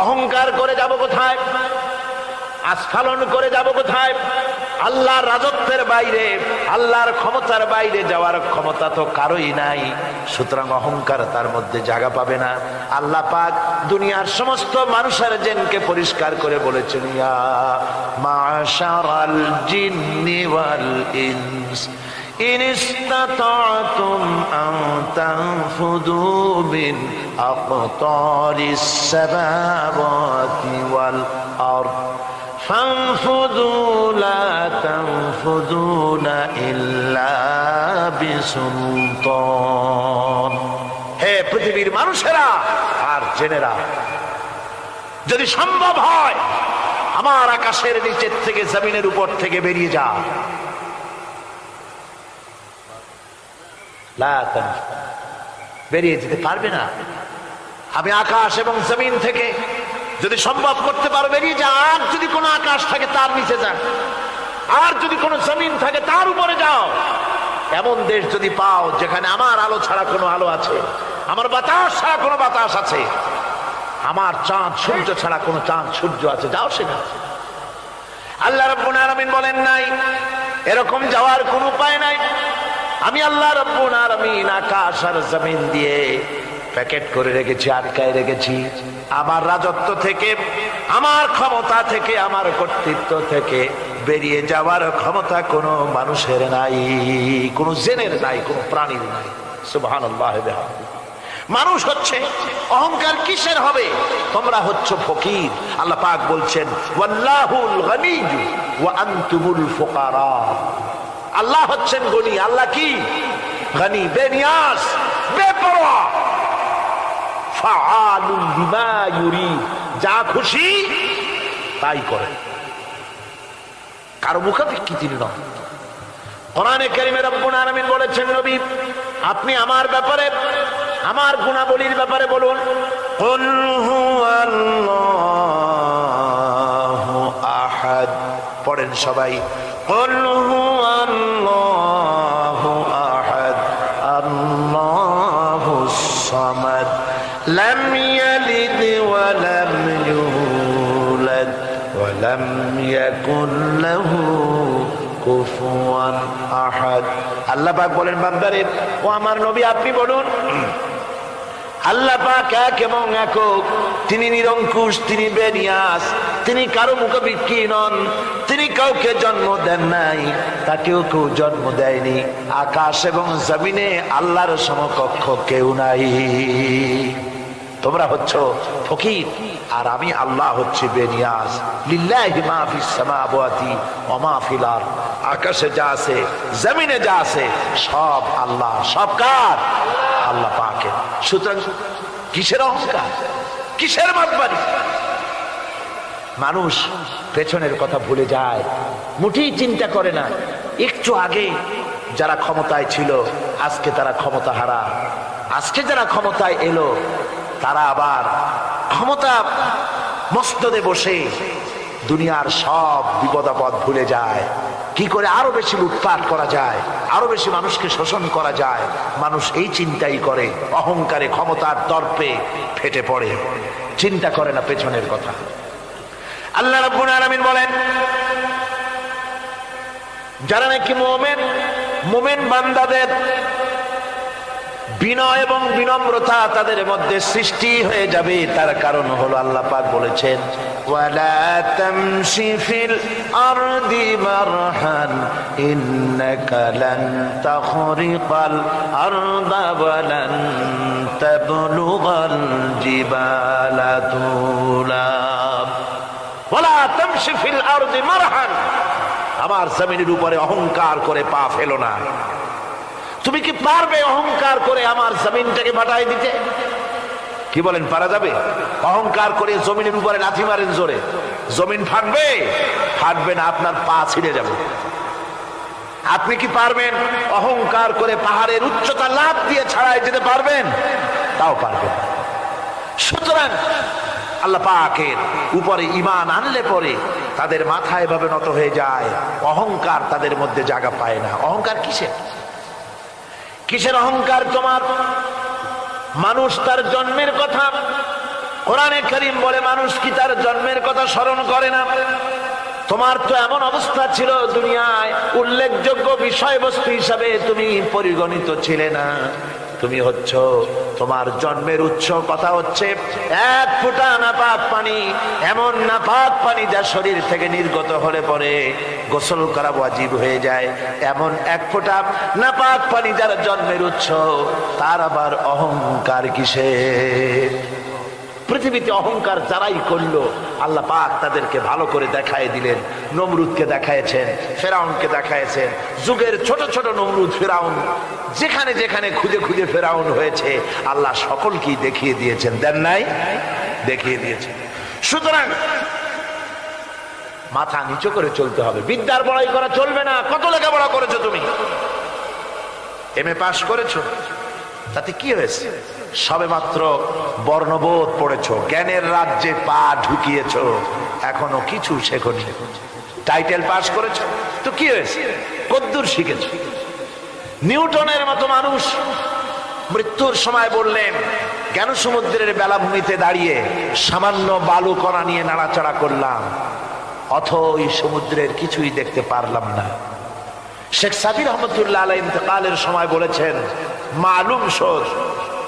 অহংকার করে যাব কোথায়? আস্ফালন করে যাব কোথায়? আল্লাহর রাজত্বের বাইরে, আল্লাহর ক্ষমতার বাইরে যাওয়ার ক্ষমতা তো কারোই নাই। সুতরাং অহংকার তার মধ্যে জায়গা পাবে না। আল্লাহ পাক দুনিয়ার সমস্ত মানুষের জিনকে পরিষ্কার করে বলেছেন, ইয়া মাশারাল জিন্নি ওয়াল ইনস ইন ইসতাতা'তুম আন তানফুযু মিন আকতারিস সামাওয়াতি ওয়াল আরদ فانفذوا لا تنفذون إلا بسلطان। হে পৃথিবীর মানুষেরা আর জেনেরা, যদি সম্ভব হয় আমার আকাশের নিচের থেকে জমিনের উপর থেকে বেরিয়ে যা। বেরিয়ে যেতে পারবে না। আমি আকাশ এবং জমিন থেকে যদি সম্ভব করতে পারো বেরিয়ে যা। আর যদি কোনো আকাশ থাকে তার নিচে যা, আর যদি কোনো জমিন থাকে তার উপরে যাও। এমন দেশ যদি পাও যেখানে আমার আলো ছাড়া কোনো আলো আছে, আমার বাতাস ছাড়া কোনো বাতাস আছে, আমার চাঁদ সূর্য ছাড়া কোনো চাঁদ সূর্য আছে, যাও সেখানে। আল্লাহ রাব্বুল আলামিন বলেন নাই এরকম যাওয়ার কোনো উপায় নাই। আমি আল্লাহ রাব্বুল আলামিন আকাশ আর জমিন দিয়ে প্যাকেট করে রেখেছি, আটকায় রেখেছি। আমার রাজত্ব থেকে, আমার ক্ষমতা থেকে, আমার কর্তৃত্ব থেকে বেরিয়ে যাওয়ার ক্ষমতা কোনো মানুষের নাই, কোনো জেনের নাই, কোনো প্রাণীর নাই। সুবহানাল্লাহ। মানুষ হচ্ছে অহংকার কিসের হবে? তোমরা হচ্ছ ফকির। আল্লাহ পাক বলছেন ওয়াল্লাহুল গনিয়্যু ওয়া আনতুমুল ফুকারা। আল্লাহ হচ্ছেন গনি। আল্লাহ কি? গনি, বেনিয়াস, বেপরোয়া। ফাআলুন বিমা ইউরিদ, যা খুশি তাই করে, কারো মুখাপেক্ষী তিনি নন। কোরআনে কারীমে রব্বুল আলামিন বলেছেন, নবী আপনি আমার ব্যাপারে, আমার গুণাবলীর ব্যাপারে বলুন। কুল হুয়াল্লাহু আহাদ। পড়েন সবাই, কুল হুয়াল্লাহু আহাদ আল্লাহুস সামাদ লাম ইয়ালিদ ওয়া লাম ইউলাদ ওয়া লাম ইয়াকুল লাহু কুফুয়ান আহাদ। আল্লাহ পাক বলেন, বান্দারে ও আমার নবী আপনি বলুন, আল্লাহ পাক এক এবং একক, তিনি নিরঙ্কুশ, তিনি বেনিয়াস, তিনি কারো মুখাপেক্ষী নন, তিনি কাউকে জন্ম দেন নাই, তাকেও কেউ জন্ম দেয়নি। আকাশ এবং জমিনে আল্লাহর সমকক্ষ কেউ নাই। তোমরা হচ্ছ ফকির আর আমি আল্লাহ হচ্ছে বেনিয়াস। লিল্লাহি মা ফিস সামাওয়াতি ওয়া মা ফিল আরদ। আকাশে যা আছে, জমিনে যা আছে, সব আল্লাহ। সব কার? আল্লাহ পাকের। সুতরাং কিসের অহংকার, কিসের মাতবাড়ি? মানুষ পেছনের কথা ভুলে যায়, মুঠেই চিন্তা করে না। একটু আগে যারা ক্ষমতায় ছিল আজকে তারা ক্ষমতা হারা। আজকে যারা ক্ষমতায় এলো তারা আবার ক্ষমতা মস্তদে বসে দুনিয়ার সব বিপদাপদ ভুলে যায়। কি করে আরো বেশি লুটপাট করা যায়, আরো বেশি মানুষকে শোষণ করা যায়, মানুষ এই চিন্তাই করে। অহংকারে, ক্ষমতার দর্পে ফেটে পড়ে, চিন্তা করে না পেছনের কথা। আল্লাহ রাব্বুল আলামিন বলেন, যারা নাকি মুমিন বান্দাদের বিনয় এবং বিনম্রতা তাদের মধ্যে সৃষ্টি হয়ে যাবে, তার কারণ হলো আল্লাহ পাক বলেছেন, ওয়ালা তামশি ফিল আরদি মারহান ইন্নাকা লান তাখরিকাল আরদা ওয়া লান তাবলুগাল জিবালা তুলা। ওয়ালা তামশি ফিল আরদি মারহান, আমার জমিনের উপরে অহংকার করে পা ফেলো না। তুমি কি পারবে অহংকার করে আমার জমিনটাকে ফাটাই দিতে? কি বলেন, পারা যাবে? অহংকার করে জমিনের উপরে লাথি মারেন জোরে, জমিন ফাটবে? ফাটবে না, আপনার পা ছিঁড়ে যাবে। আপনি কি পারবেন অহংকার করে পাহাড়ের উচ্চতা লাফ দিয়ে ছাড়াই যেতে পারবেন? তাও পারবেন। সুতরাং আল্লাহ পাকের উপরে ঈমান আনলে পরে তাদের মাথা এভাবে নত হয়ে যায়, অহংকার তাদের মধ্যে জায়গা পায় না। অহংকার কিসের? কিসের অহংকার তোমার? মানুষ তার জন্মের কথা কোরআনে কারীম বলে মানুষ কি তার জন্মের কথা স্মরণ করে না? তোমার তো এমন অবস্থা ছিল, দুনিয়ায় উল্লেখযোগ্য বিষয়বস্তু হিসাবে তুমি পরিগণিত ছিলে না। তুমি হচ্ছ, তোমার জন্মের উৎস কথা হচ্ছে এক ফোঁটা নাপাক পানি, এমন নাপাক পানি যা শরীর থেকে নির্গত হলে পরে গোসল করা ওয়াজিব হয়ে যায়। এমন এক ফোঁটা নাপাক পানি যার জন্মের উৎস, তার আবার অহংকার কিসের? পৃথিবীতে অহংকার যারাই করলো আল্লাহ পাক তাদেরকে ভালো করে দেখায় দিলেন। নমরুদকে দেখায়ছেন, ফেরাউনকে দেখায়ছেন, যুগের ছোট ছোট নমরুদ ফেরাউন যেখানে যেখানে খুঁজে খুঁজে ফেরাউন হয়েছে আল্লাহ সকলকেই দেখিয়ে দিয়েছেন, দেন নাই? দেখিয়ে দিয়েছেন। সুতরাং মাথা নিচু করে চলতে হবে, বিদ্যার বড়াই করা চলবে না। কত লেখাপড়া করেছো তুমি? এমএ পাস করেছো, তাতে কি হয়েছে? সবে মাত্র বর্ণবোধ পড়েছো, জ্ঞানের রাজ্যে পা ঢুকিয়েছো, এখনো কিছু শেখনি। টাইটেল পাস করেছো তো কি হয়েছে? কদ্দুর শিখেছো। নিউটনের মতো মানুষ মৃত্যুর সময় বললেন, জ্ঞান সমুদ্রের বেলাভূমিতে দাঁড়িয়ে সামান্য বালু কণা নিয়ে নাড়াচাড়া করলাম, অথই সমুদ্রের কিছুই দেখতে পারলাম না। শেখ সাবির রহমতুল্লাহ আলাইহি ইন্তেকালের সময় বলেছেন, মালুম শোধ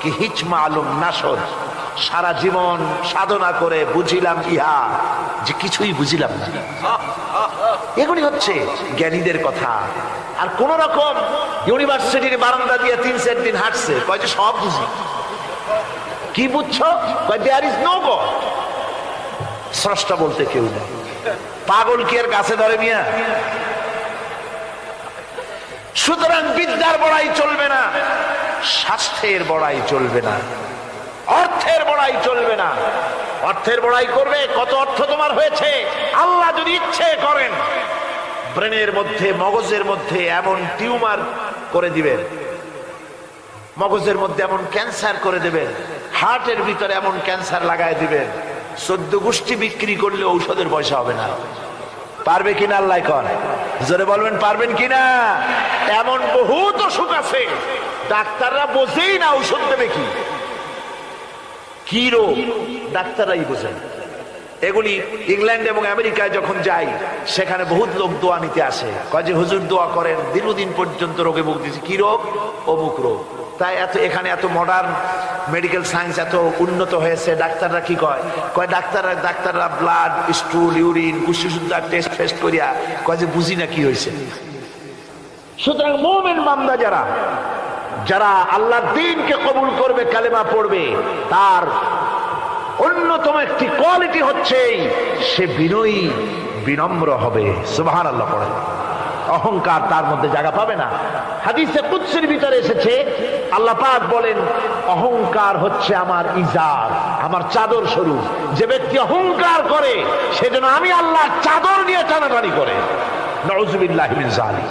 কি হিচ মালুম না শোধ, সারা জীবন সাধনা করে বুঝিলাম ইহা যে কিছুই বুঝিলাম না। এগুলি হচ্ছে জ্ঞানীদের কথা। আর কোন রকম ইউনিভার্সিটির বারান্দা দিয়ে 3-4 দিন হাঁটছে, কয় যে সব বুঝি। কি বুঝছো? কয় দেয়ার ইজ নো গড, স্রষ্টা বলতে কেউ নেই। পাগল কি এর কাছে ধরে মিয়া? সুতরাং বিদ্যার বড়াই চলবে না, স্বাস্থ্যের বড়াই চলবে না, অর্থের বড়াই চলবে না। অর্থের বড়াই করবে, কত অর্থ তোমার হয়েছে? আল্লাহ যদি ইচ্ছে করেন ব্রেনের মধ্যে, মগজের মধ্যে এমন টিউমার করে দিবেন, মগজের মধ্যে এমন ক্যান্সার করে দেবেন, হার্টের ভিতরে এমন ক্যান্সার লাগায় দিবেন, 14 গোষ্ঠী বিক্রি করলে ঔষধের পয়সা হবে না। পারবে কিনা আল্লাহ কন? জোরে বলবেন পারবেন কিনা? এমন বহুত অসুখ আছে ডাক্তাররা বোঝেই না ঔষধ দেবে কি, কি রোগ ডাক্তাররাই বোঝেন। এগুলি ইংল্যান্ড এবং আমেরিকায় যখন যাই সেখানে বহুত লোক দোয়া নিতে আসে, কয় যে হুজুর দোয়া করেন, দীর্ঘদিন পর্যন্ত রোগে ভুগতেছি। কি রোগ? অমুক রোগ। তাই এখানে এত মডার্ন মেডিকেল সায়েন্স এত উন্নত হয়েছে, ডাক্তাররা কি কয়? কয় ডাক্তাররা ব্লাড, স্টুল, ইউরিন, কুষ্ঠশুদ্ধা টেস্ট ফেস্ট করিয়া কয় যে বুঝি না কি হয়েছে। সুতরাং মুমিন বান্দা যারা আল্লাহর দ্বীনকে কবুল করবে, কালেমা পড়বে, তার অন্যতম একটি কোয়ালিটি হচ্ছে সে বিনয়ী, বিনম্র হবে। সুবহানাল্লাহ পড়ে। অহংকার তার মধ্যে জায়গা পাবে না। হাদিসে কুদসির ভিতরে এসেছে, আল্লাহ পাক বলেন, অহংকার হচ্ছে আমার ইজার, আমার চাদর স্বরূপ। যে ব্যক্তি অহংকার করে সেজন্য আমি আল্লাহ চাদর নিয়ে টানাটানি করে। নাউযুবিল্লাহি মিন যালিক।